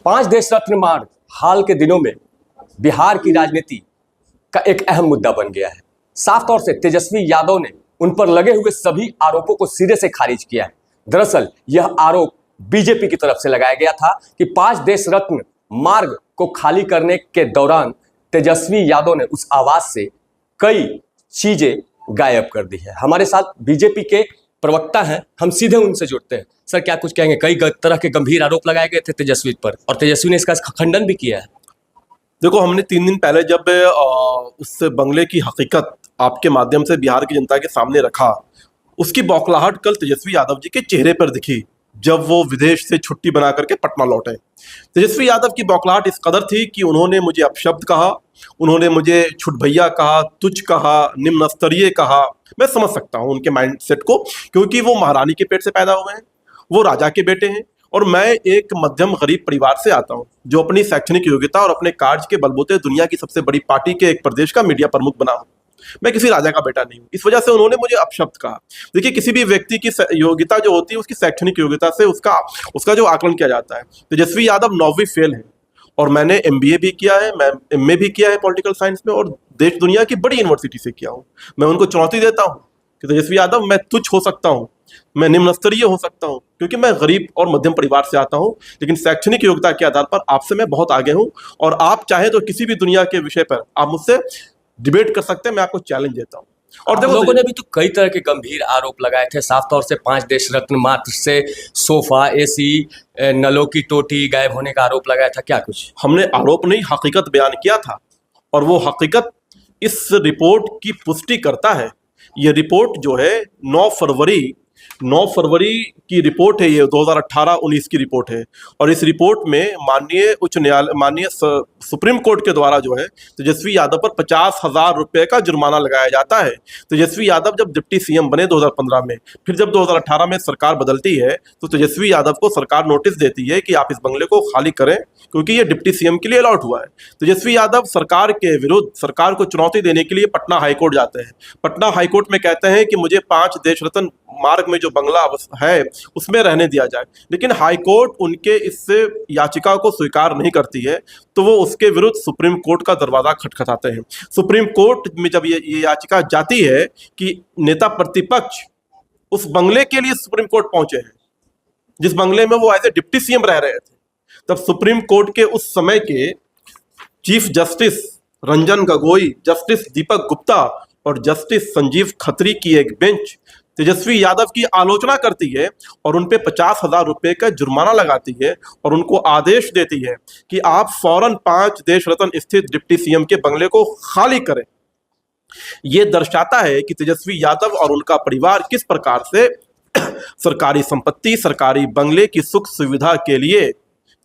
पांच देश रत्न मार्ग हाल के दिनों में बिहार की राजनीति का एक अहम मुद्दा बन गया है। साफ तौर से तेजस्वी यादव ने उन पर लगे हुए सभी आरोपों को सिरे से खारिज किया है। दरअसल यह आरोप बीजेपी की तरफ से लगाया गया था कि पांच देश रत्न मार्ग को खाली करने के दौरान तेजस्वी यादव ने उस आवाज से कई चीजें गायब कर दी है। हमारे साथ बीजेपी के प्रवक्ता हैं, हम सीधे उनसे जुड़ते हैं। सर, क्या कुछ कहेंगे? कई तरह के गंभीर आरोप लगाए गए थे तेजस्वी पर और तेजस्वी ने इसका खंडन भी किया है। देखो, हमने 3 दिन पहले जब उस बंगले की हकीकत आपके माध्यम से बिहार की जनता के सामने रखा, उसकी बौखलाहट कल तेजस्वी यादव जी के चेहरे पर दिखी जब वो विदेश से छुट्टी बना करके पटना लौटे। तेजस्वी यादव की बौखलाहट इस कदर थी कि उन्होंने मुझे अपशब्द कहा, उन्होंने मुझे छुट भैया कहा, तुच्छ कहा, निम्न स्तरीय कहा। मैं समझ सकता हूँ उनके माइंडसेट को, क्योंकि वो महारानी के पेट से पैदा हुए हैं, वो राजा के बेटे हैं और मैं एक मध्यम गरीब परिवार से आता हूँ जो अपनी शैक्षणिक योग्यता और अपने कार्य के बलबूते दुनिया की सबसे बड़ी पार्टी के एक प्रदेश का मीडिया प्रमुख बना हूँ। मैं किसी राजा का बेटा नहीं हूँ। इस वजह से उन्होंने मुझे अपशब्द कहा। देखिए, किसी भी व्यक्ति की योग्यता जो होती है उसकी शैक्षणिक योग्यता से उसका जो आकलन किया जाता है। तेजस्वी यादव 9वीं फेल है और मैंने MBA भी किया है, मैं MA भी किया है पॉलिटिकल साइंस में और देश दुनिया की बड़ी यूनिवर्सिटी से किया हूँ। मैं उनको चुनौती देता हूँ कि तेजस्वी यादव, मैं तुच्छ हो सकता हूँ, मैं निम्न स्तरीय हो सकता हूँ, क्योंकि मैं गरीब और मध्यम परिवार से आता हूँ, लेकिन शैक्षणिक योग्यता के आधार पर आपसे मैं बहुत आगे हूँ और आप चाहे तो किसी भी दुनिया के विषय पर आप मुझसे डिबेट कर सकते हैं। मैं आपको चैलेंज देता हूँ। और देखो, लोगों ने भी तो कई तरह के गंभीर आरोप लगाए थे। साफ तौर से पांच देश रत्न मार्ग से सोफा, AC, नलों की टोटी गायब होने का आरोप लगाया था। क्या कुछ? हमने आरोप नहीं, हकीकत बयान किया था और वो हकीकत इस रिपोर्ट की पुष्टि करता है। ये रिपोर्ट जो है 9 फरवरी की रिपोर्ट है। ये 2018-19 की रिपोर्ट है और इस रिपोर्ट में माननीय सुप्रीम कोर्ट के द्वारा जो है तेजस्वी यादव पर 50,000 रुपए का जुर्माना लगाया जाता है। तेजस्वी यादव जब डिप्टी CM बने 2015 में, फिर जब 2018 में सरकार बदलती है तो तेजस्वी यादव को सरकार नोटिस देती है कि आप इस बंगले को खाली करें, क्योंकि ये डिप्टी CM के लिए अलॉट हुआ है। तेजस्वी यादव सरकार के विरुद्ध, सरकार को चुनौती देने के लिए पटना हाईकोर्ट जाते हैं। पटना हाईकोर्ट में कहते हैं कि मुझे 5 देश रत्न मार्ग में जो बंगला है उसमें रहने दिया जाए, लेकिन हाईकोर्ट उनके इस याचिका को स्वीकार नहीं करती है, तो वो उसके विरुद्ध सुप्रीम कोर्ट का दरवाजा खटखटाते हैं। सुप्रीम कोर्ट में जब ये याचिका जाती है कि नेता प्रतिपक्ष उस बंगले के लिए सुप्रीम कोर्ट पहुंचे हैं जिस बंगले में वो एज ए डिप्टी CM रह रहे थे, तब सुप्रीम कोर्ट के उस समय के chief justice Ranjan Gogoi, justice Deepak Gupta और जस्टिस संजीव खत्री की एक बेंच तेजस्वी यादव की आलोचना करती है और उन पे 50,000 रुपए का जुर्माना लगाती है और उनको आदेश देती है कि आप फौरन 5 देश रत्न स्थित डिप्टी CM के बंगले को खाली करें। ये दर्शाता है कि तेजस्वी यादव और उनका परिवार किस प्रकार से सरकारी संपत्ति, सरकारी बंगले की सुख सुविधा के लिए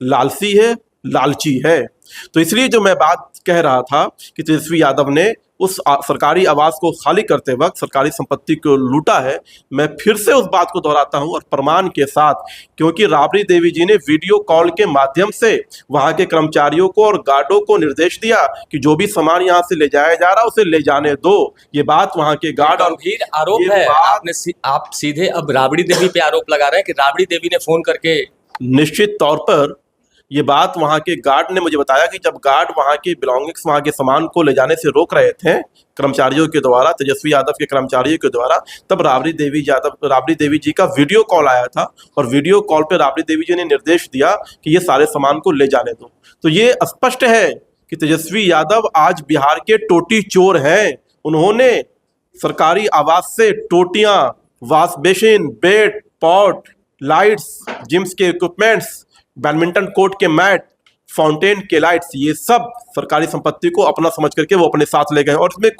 लालची है। तो इसलिए जो मैं बात कह रहा था कि तेजस्वी यादव ने उस सरकारी आवास को खाली करते वक्त सरकारी संपत्ति को लूटा है, मैं फिर से उस बात को दोहराता हूं और प्रमाण के साथ, क्योंकि राबड़ी देवी जी ने वीडियो कॉल के माध्यम से वहां के कर्मचारियों को और गार्डों को निर्देश दिया कि जो भी सामान यहां से ले जाया जा रहा है उसे ले जाने दो। ये बात वहां के गार्ड और गंभीर आरोप है। आप सीधे अब राबड़ी देवी पे आरोप लगा रहे हैं कि राबड़ी देवी ने फोन करके। निश्चित तौर पर ये बात वहाँ के गार्ड ने मुझे बताया कि जब गार्ड वहाँ की बिलोंगिंग्स, वहाँ के सामान को ले जाने से रोक रहे थे कर्मचारियों के द्वारा, तेजस्वी यादव के कर्मचारियों के द्वारा, तब राबड़ी देवी जी का वीडियो कॉल आया था और वीडियो कॉल पे राबड़ी देवी जी ने निर्देश दिया कि ये सारे सामान को ले जाने दो। तो ये स्पष्ट है कि तेजस्वी यादव आज बिहार के टोटी चोर हैं। उन्होंने सरकारी आवास से टोटियाँ, wash basin, bed, pot, lights, gyms के इक्विपमेंट्स, बैडमिंटन कोर्ट के मैट, फाउंटेन के लाइट्स, ये सब सरकारी संपत्ति को अपना समझ करके वो अपने साथ ले गए। और इसमें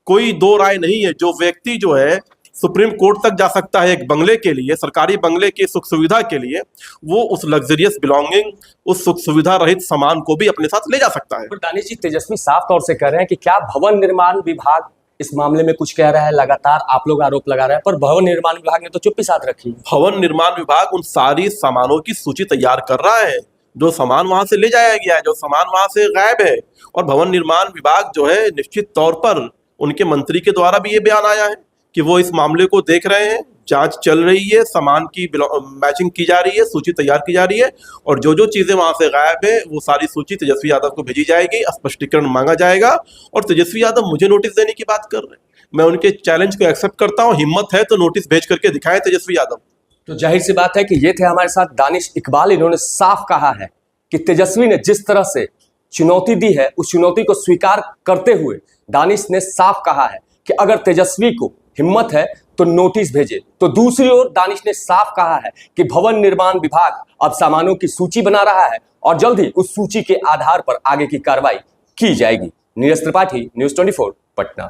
कोई दो राय नहीं है। जो व्यक्ति जो है सुप्रीम कोर्ट तक जा सकता है एक बंगले के लिए, सरकारी बंगले की सुख सुविधा के लिए, वो उस लग्जरियस बिलोंगिंग, उस सुख सुविधा रहित सामान को भी अपने साथ ले जा सकता है। दानिश जी, तेजस्वी साफ तौर से कह रहे हैं कि क्या भवन निर्माण विभाग इस मामले में कुछ कह रहा है? लगातार आप लोग आरोप लगा रहे हैं, पर भवन निर्माण विभाग ने तो चुप्पी साध रखी है। भवन निर्माण विभाग उन सारी सामानों की सूची तैयार कर रहा है जो सामान वहां से ले जाया गया है, जो सामान वहां से गायब है। और भवन निर्माण विभाग जो है, निश्चित तौर पर उनके मंत्री के द्वारा भी ये बयान आया है कि वो इस मामले को देख रहे हैं, जांच चल रही है, सामान की मैचिंग की जा रही है, सूची तैयार की जा रही है और जो जो चीजें वहां से गायब है वो सारी सूची तेजस्वी यादव को भेजी जाएगी, स्पष्टीकरण मांगा जाएगा। और तेजस्वी यादव मुझे नोटिस देने की बात कर रहे हैं, मैं उनके चैलेंज को एक्सेप्ट करता हूं। हिम्मत है तो नोटिस भेज करके दिखाएं तेजस्वी यादव। तो जाहिर सी बात है कि ये थे हमारे साथ दानिश इकबाल। इन्होंने साफ कहा है कि तेजस्वी ने जिस तरह से चुनौती दी है उस चुनौती को स्वीकार करते हुए दानिश ने साफ कहा है कि अगर तेजस्वी को हिम्मत है तो नोटिस भेजे। तो दूसरी ओर दानिश ने साफ कहा है कि भवन निर्माण विभाग अब सामानों की सूची बना रहा है और जल्द ही उस सूची के आधार पर आगे की कार्रवाई की जाएगी। नीरज त्रिपाठी, न्यूज़ 24, पटना।